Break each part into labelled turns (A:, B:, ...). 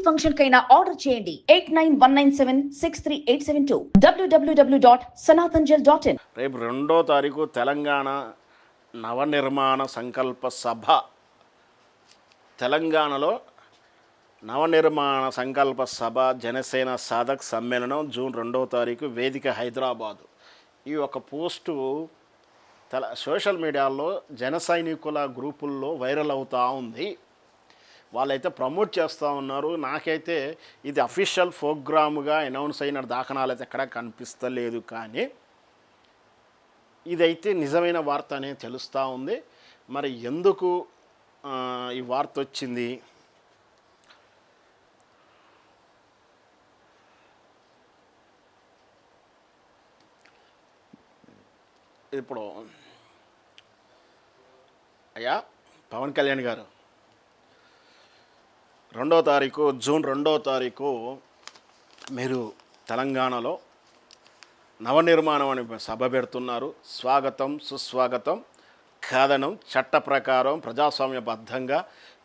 A: Function కైనా order చేయండి 8919763872 www.sanatanjal.in.
B: రేపు 2వ తారీఖు తెలంగాణ నవనిర్మాణ సంకల్ప సభ. తెలంగాణలో నవనిర్మాణ సంకల్ప సభ జనసేన సాధక్ సమ్మేళనం జూన్ 2వ తారీఖు వేదిక హైదరాబాదు. ఈ ఒక పోస్టు సోషల్ మీడియాలో జన సైనికుల గ్రూపుల్లో వైరల్ అవుతూ ఉంది. వాళ్ళైతే ప్రమోట్ చేస్తూ ఉన్నారు. నాకైతే ఇది అఫీషియల్ ప్రోగ్రాముగా అనౌన్స్ అయిన దాఖనాలు అయితే ఎక్కడా కనిపిస్తలేదు, కానీ ఇదైతే నిజమైన వార్త అనేది తెలుస్తూ ఉంది. మరి ఎందుకు ఈ వార్త వచ్చింది? ఇప్పుడు అయ్యా పవన్ కళ్యాణ్ గారు 2వ తారీఖు జూన్ 2వ తారీఖు మీరు తెలంగాణలో నవనిర్మాణం అని సభ పెడుతున్నారు. స్వాగతం సుస్వాగతం ఖాదనం చట్ట ప్రకారం ప్రజాస్వామ్యబద్ధంగా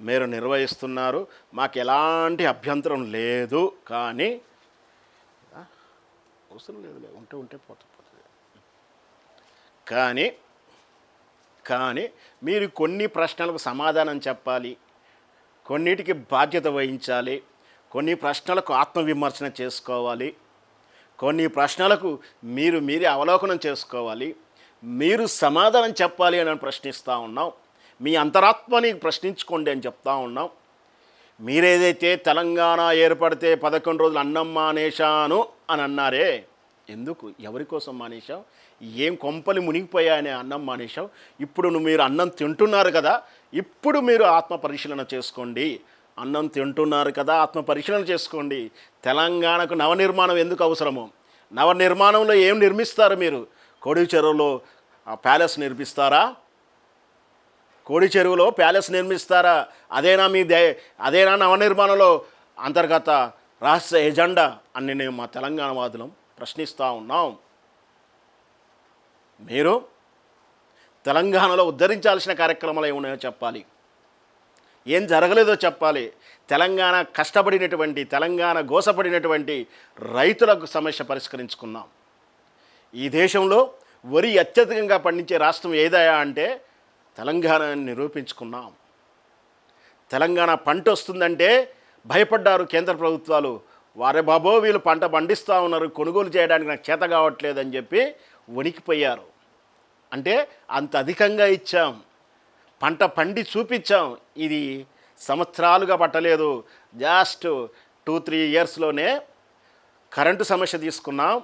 B: మీరు నిర్వహిస్తున్నారు. మాకు ఎలాంటి అభ్యంతరం లేదు, కానీ అవసరం లేదులే, ఉంటే పోతుంది. కానీ మీరు కొన్ని ప్రశ్నలకు సమాధానం చెప్పాలి, కొన్నిటికి బాధ్యత వహించాలి, కొన్ని ప్రశ్నలకు ఆత్మవిమర్శన చేసుకోవాలి, కొన్ని ప్రశ్నలకు మీరే అవలోకనం చేసుకోవాలి, మీరు సమాధానం చెప్పాలి అని ప్రశ్నిస్తూ ఉన్నాం. మీ అంతరాత్మని ప్రశ్నించుకోండి అని చెప్తా ఉన్నాం. మీరేదైతే తెలంగాణ ఏర్పడితే 11 రోజులు అన్నం మానేశాను అని అన్నారే, ఎందుకు, ఎవరి కోసం మానేశాం? ఏం కొంపలు మునిగిపోయాయనే అన్నం మానేశాం. ఇప్పుడు మీరు అన్నం తింటున్నారు కదా, ఇప్పుడు మీరు ఆత్మ పరిశీలన చేసుకోండి. అన్నం తింటున్నారు కదా, ఆత్మ పరిశీలన చేసుకోండి. తెలంగాణకు నవనిర్మాణం ఎందుకు అవసరమో, నవనిర్మాణంలో ఏం నిర్మిస్తారు మీరు? కోడి చెరువులో ప్యాలెస్ నిర్మిస్తారా? కోడి చెరువులో ప్యాలెస్ నిర్మిస్తారా? అదేనా నవనిర్మాణంలో అంతర్గత రహస్య ఎజెండా అని నేను మా తెలంగాణ వాదులం ప్రశ్నిస్తూ ఉన్నాం. మీరు తెలంగాణలో ఉద్ధరించాల్సిన కార్యక్రమాలు ఏమున్నాయో చెప్పాలి, ఏం జరగలేదో చెప్పాలి. తెలంగాణ కష్టపడినటువంటి, తెలంగాణ గోసపడినటువంటి రైతులకు సమస్య పరిష్కరించుకున్నాం. ఈ దేశంలో వరి అత్యధికంగా పండించే రాష్ట్రం ఏదయా అంటే తెలంగాణని నిరూపించుకున్నాం. తెలంగాణ పంట వస్తుందంటే భయపడ్డారు కేంద్ర ప్రభుత్వాలు. వారే బాబో వీళ్ళు పంట పండిస్తూ ఉన్నారు, కొనుగోలు చేయడానికి నాకు చేత కావట్లేదని చెప్పి వణికిపోయారు. అంటే అంత అధికంగా ఇచ్చాం, పంట పండి చూపించాం. ఇది సంవత్సరాలుగా పట్టలేదు, జస్ట్ 2-3 ఇయర్స్లోనే కరెంటు సమస్య తీసుకున్నాం,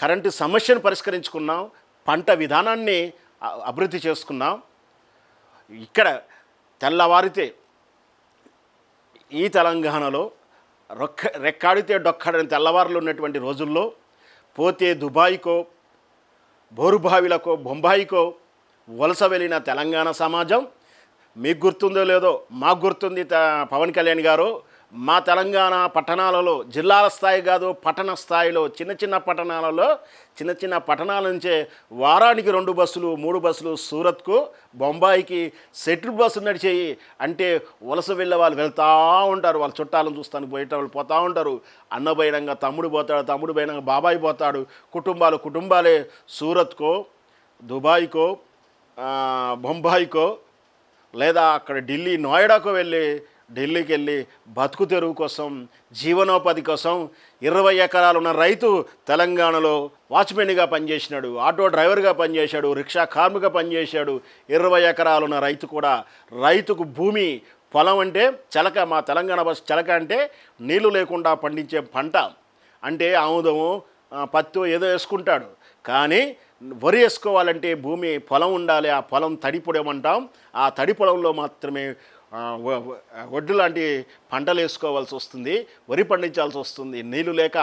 B: కరెంటు సమస్యను పరిష్కరించుకున్నాం, పంట విధానాన్ని అభివృద్ధి చేసుకున్నాం. ఇక్కడ తెల్లవారితే ఈ తెలంగాణలో రెక్కాడితే డొక్కడని తెల్లవారులు ఉన్నటువంటి రోజుల్లో పోతే దుబాయ్కో, బోరుబావిలకో, బొంబాయికో వలస వెళ్ళిన తెలంగాణ సమాజం మీకు గుర్తుందో లేదో, మాకు గుర్తుంది. పవన్ కళ్యాణ్ గారు మా తెలంగాణ పట్టణాలలో, జిల్లాల స్థాయి కాదు పట్టణ స్థాయిలో, చిన్న పట్టణాల నుంచే వారానికి 2 బస్సులు 3 బస్సులు సూరత్కు, బొంబాయికి సెటిల్ బస్సులు నడిచేయి. అంటే వలస వెళ్ళే వాళ్ళు వెళ్తూ ఉంటారు, వాళ్ళ చుట్టాలను చూస్తాను బయట వాళ్ళు పోతూ ఉంటారు. అన్న బైనంగా తమ్ముడు పోతాడు, తమ్ముడు బైనంగా బాబాయి పోతాడు. కుటుంబాలే సూరత్కో, దుబాయ్కో, బొంబాయికో, లేదా అక్కడ ఢిల్లీకి వెళ్ళి బతుకు తెరువు కోసం, జీవనోపాధి కోసం 20 ఎకరాలు ఉన్న రైతు తెలంగాణలో వాచ్మెన్గా పనిచేసినాడు, ఆటో డ్రైవర్గా పనిచేశాడు, రిక్షా కార్మికగా పనిచేశాడు. 20 ఎకరాలు ఉన్న రైతు కూడా, రైతుకు భూమి పొలం అంటే చెలక, మా తెలంగాణ భాష చెలక అంటే నీళ్లు లేకుండా పండించే పంట. అంటే ఆముదము, పత్తి ఏదో వేసుకుంటాడు, కానీ వరి వేసుకోవాలంటే భూమి పొలం ఉండాలి. ఆ పొలం తడి పొడమంటాం. ఆ తడి పొలంలో మాత్రమే వడ్లు లాంటి పంటలు వేసుకోవాల్సి వస్తుంది, వరి పండించాల్సి వస్తుంది. నీళ్లు లేక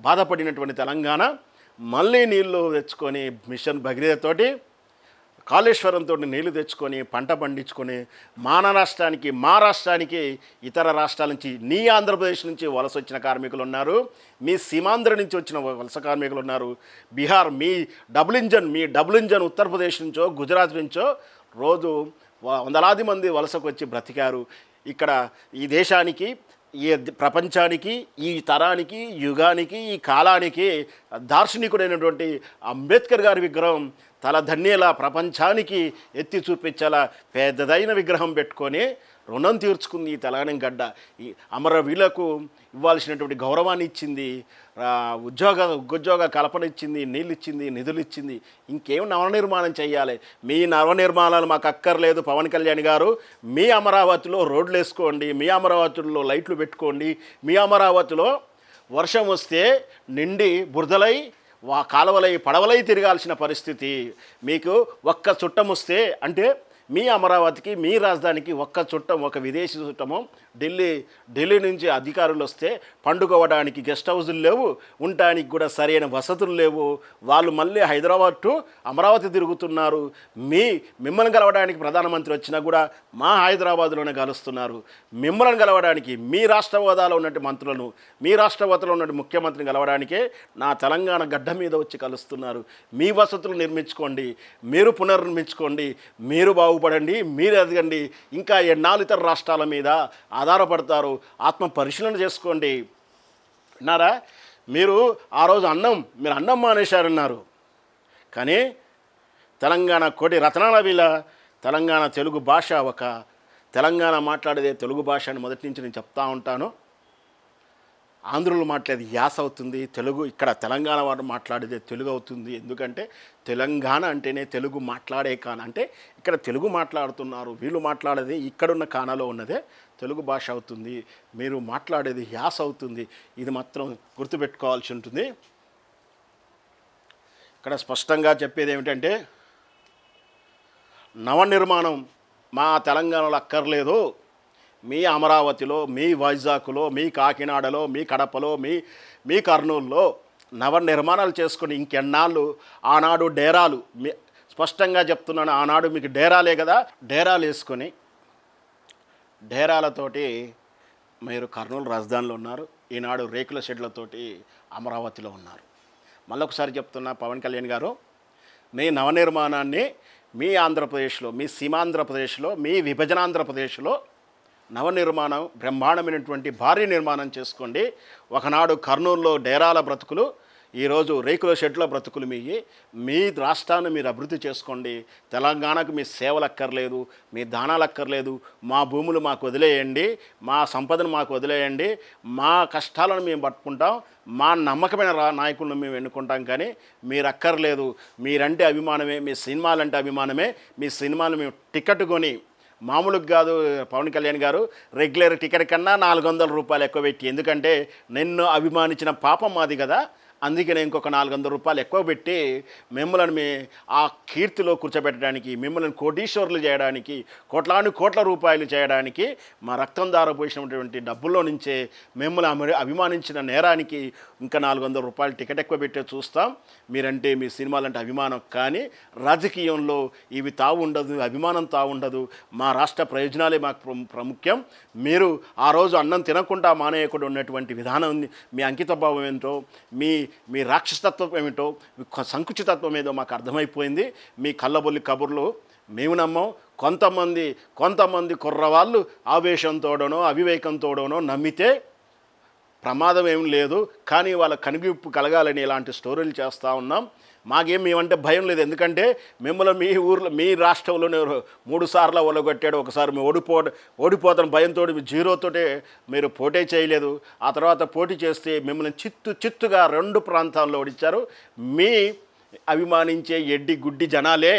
B: బాధపడినటువంటి తెలంగాణ మళ్ళీ నీళ్లు తెచ్చుకొని మిషన్ భగీరథతోటి, కాళేశ్వరంతో నీళ్లు తెచ్చుకొని పంట పండించుకొని మా రాష్ట్రానికి ఇతర రాష్ట్రాల నుంచి, నీ ఆంధ్రప్రదేశ్ నుంచి వలస వచ్చిన కార్మికులు ఉన్నారు, మీ సీమాంధ్ర నుంచి వచ్చిన వలస కార్మికులు ఉన్నారు, బీహార్ మీ డబుల్ ఇంజన్ ఉత్తరప్రదేశ్ నుంచో గుజరాత్ నుంచో రోజు వందలాది మంది వలసకు వచ్చి బ్రతికారు. ఇక్కడ ఈ దేశానికి ఈ ప్రపంచానికి, ఈ తరానికి, యుగానికి, ఈ కాలానికి దార్శనికుడైనటువంటి అంబేద్కర్ గారి విగ్రహం తలధన్యేలా ప్రపంచానికి ఎత్తి చూపించేలా పెద్దదైన విగ్రహం పెట్టుకొని రుణం తీర్చుకుంది ఈ తెలంగాణ గడ్డ. ఈ అమరవీరులకు ఇవ్వాల్సినటువంటి గౌరవాన్ని ఇచ్చింది, ఉద్యోగ కల్పన ఇచ్చింది, నీళ్ళు ఇచ్చింది, నిధులు ఇచ్చింది. ఇంకేం నవనిర్మాణం చేయాలి? మీ నవనిర్మాణాలు మాకు అక్కర్లేదు పవన్ కళ్యాణ్ గారు. మీ అమరావతిలో రోడ్లు వేసుకోండి, మీ అమరావతిలో లైట్లు పెట్టుకోండి. మీ అమరావతిలో వర్షం వస్తే నిండి బురదలై కాలువలై పడవలై తిరగాల్సిన పరిస్థితి. మీకు ఒక్క చుట్టం వస్తే అంటే మీ అమరావతికి, మీ రాజధానికి ఒక్క చుట్టం, ఒక విదేశీ చుట్టము ఢిల్లీ నుంచి అధికారులు వస్తే పండుకోవడానికి గెస్ట్ హౌజులు లేవు, ఉండటానికి కూడా సరైన వసతులు లేవు. వాళ్ళు మళ్ళీ హైదరాబాద్ టు అమరావతి తిరుగుతున్నారు. మిమ్మల్ని కలవడానికి ప్రధానమంత్రి వచ్చినా కూడా మా హైదరాబాద్లోనే కలుస్తున్నారు. మిమ్మల్ని కలవడానికి, మీ రాష్ట్ర హోదాలో ఉన్నట్టు మంత్రులను, మీ రాష్ట్ర హోదాలో ఉన్నట్టు ముఖ్యమంత్రిని కలవడానికే నా తెలంగాణ గడ్డ మీద వచ్చి కలుస్తున్నారు. మీ వసతులు నిర్మించుకోండి, మీరు పునర్నిర్మించుకోండి, మీరు బాగుపడండి, మీరు ఎదగండి. ఇంకా ఎన్నాళ్ళు ఇతర రాష్ట్రాల మీద ఆధారపడతారు? ఆత్మ పరిశీలన చేసుకోండి. అన్నారా? మీరు ఆ రోజు మీరు అన్నం మానేశారన్నారు. కానీ తెలంగాణ కోటి రత్నాల వీళ్ళ తెలంగాణ తెలుగు భాష, ఒక తెలంగాణ మాట్లాడేదే తెలుగు భాష అని మొదటి నుంచి నేను చెప్తా ఉంటాను. ఆంధ్రులు మాట్లాడేది యాస అవుతుంది, తెలుగు ఇక్కడ తెలంగాణ వారు మాట్లాడేదే తెలుగు అవుతుంది. ఎందుకంటే తెలంగాణ అంటేనే తెలుగు మాట్లాడే కాన, అంటే ఇక్కడ తెలుగు మాట్లాడుతున్నారు, వీళ్ళు మాట్లాడేది ఇక్కడున్న కానాలో ఉన్నదే తెలుగు భాష అవుతుంది. మీరు మాట్లాడేది యాస అవుతుంది. ఇది మాత్రం గుర్తుపెట్టుకోవాల్సి ఉంటుంది. ఇక్కడ స్పష్టంగా చెప్పేది ఏమిటంటే నవనిర్మాణం మా తెలంగాణలో అక్కర్లేదు. మీ అమరావతిలో, మీ వైజాగ్లో, మీ కాకినాడలో, మీ కడపలో, మీ కర్నూలులో నవనిర్మాణాలు చేసుకుని ఇంకెన్నాళ్ళు ఆనాడు డేరాలు, స్పష్టంగా చెప్తున్నాను, ఆనాడు మీకు డేరాలే కదా, డేరాలు వేసుకొని డేరాలతోటి మీరు కర్నూలు రాజధానిలో ఉన్నారు. ఈనాడు రేకుల షెడ్లతోటి అమరావతిలో ఉన్నారు. మళ్ళొకసారి చెప్తున్నా పవన్ కళ్యాణ్ గారు, మీ నవనిర్మాణాన్ని మీ ఆంధ్రప్రదేశ్లో, మీ సీమాంధ్రప్రదేశ్లో, మీ విభజనాంధ్రప్రదేశ్లో నవనిర్మాణం బ్రహ్మాండమైనటువంటి భారీ నిర్మాణం చేసుకోండి. ఒకనాడు కర్నూలులో డేరాల బ్రతుకులు, ఈరోజు రేకుల షెడ్ల బ్రతుకులు మీ రాష్ట్రాన్ని మీరు అభివృద్ధి చేసుకోండి. తెలంగాణకు మీ సేవలు అక్కర్లేదు, మీ దానాలు అక్కర్లేదు. మా భూములు మాకు వదిలేయండి, మా సంపదను మాకు వదిలేయండి, మా కష్టాలను మేము పట్టుకుంటాం, మా నమ్మకమైన నాయకులను మేము ఎన్నుకుంటాం. కానీ మీరు అక్కర్లేదు. మీరంటే అభిమానమే, మీ సినిమాలంటే అభిమానమే. మీ సినిమాలు మేము టికెట్ కొని, మామూలుగా కాదు పవన్ కళ్యాణ్ గారు, రెగ్యులర్ టికెట్ కన్నా 400 రూపాయలు ఎక్కువ పెట్టి, ఎందుకంటే నిన్ను అభిమానించిన పాపం మాది కదా, అందుకే నేను ఇంకొక 400 రూపాయలు ఎక్కువ పెట్టి మిమ్మల్ని ఆ కీర్తిలో కూర్చోబెట్టడానికి, మిమ్మల్ని కోటీశ్వర్లు చేయడానికి, కోట్ల రూపాయలు చేయడానికి, మా రక్తం దారపోసినటువంటి డబ్బుల్లో నుంచే మిమ్మల్ని అభిమానించిన నేరానికి ఇంకా 400 రూపాయలు టికెట్ ఎక్కువ పెట్టే చూస్తాం. మీరంటే, మీ సినిమాలంటే అభిమానం. కానీ రాజకీయంలో ఇవి తావు ఉండదు, అభిమానం తావు ఉండదు. మా రాష్ట్ర ప్రయోజనాలే మాకు ప్రాముఖ్యం. మీరు ఆ రోజు అన్నం తినకుండా మానేయకుండా ఉన్నటువంటి విధానం, మీ అంకితభావం ఏంటో, మీ రాక్షసతత్వం ఏమిటో, సంకుచితత్వం ఏదో మాకు అర్థమైపోయింది. మీ కళ్ళబొల్లి కబుర్లు మేము నమ్మం. కొంతమంది కుర్రవాళ్ళు ఆవేశంతోడనో అవివేకంతోడనో నమ్మితే ప్రమాదం ఏం లేదు. కానీ వాళ్ళ కనుగిప్పు కలగాలని ఇలాంటి స్టోరీలు చేస్తూ ఉన్నాం. మేమంటే భయం లేదు. ఎందుకంటే మిమ్మల్ని మీ ఊర్లో, మీ రాష్ట్రంలోనే 3 సార్లు ఒలగొట్టాడు. ఒకసారి మేము ఓడిపోతాను భయంతో జీరోతోటే మీరు పోటీ చేయలేదు. ఆ తర్వాత పోటీ చేస్తే మిమ్మల్ని చిత్తుగా 2 ప్రాంతాల్లో ఓడించారు. మీ అభిమానించే గుడ్డి జనాలే,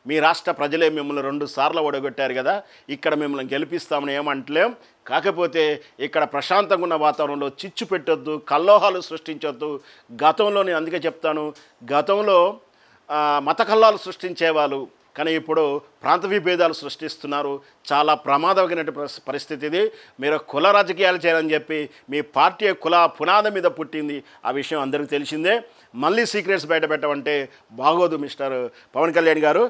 B: మీ రాష్ట్ర ప్రజలే మిమ్మల్ని 2 సార్లు ఓడగొట్టారు కదా. ఇక్కడ మిమ్మల్ని గెలిపిస్తామని ఏమంటలేం. కాకపోతే ఇక్కడ ప్రశాంతంగా ఉన్న వాతావరణంలో చిచ్చు పెట్టొద్దు, కల్లోహాలు సృష్టించొద్దు. గతంలో నేను అందుకే చెప్తాను, గతంలో మత కల్లాలు సృష్టించేవాళ్ళు, కానీ ఇప్పుడు ప్రాంత విభేదాలు సృష్టిస్తున్నారు. చాలా ప్రమాదమైన పరిస్థితి ఇది. మీరు కుల రాజకీయాలు చేయాలని చెప్పి మీ పార్టీ కుల పునాది మీద పుట్టింది. ఆ విషయం అందరికీ తెలిసిందే. మళ్ళీ సీక్రెట్స్ బయట పెట్టమంటే బాగోదు మిస్టర్ పవన్ కళ్యాణ్ గారు.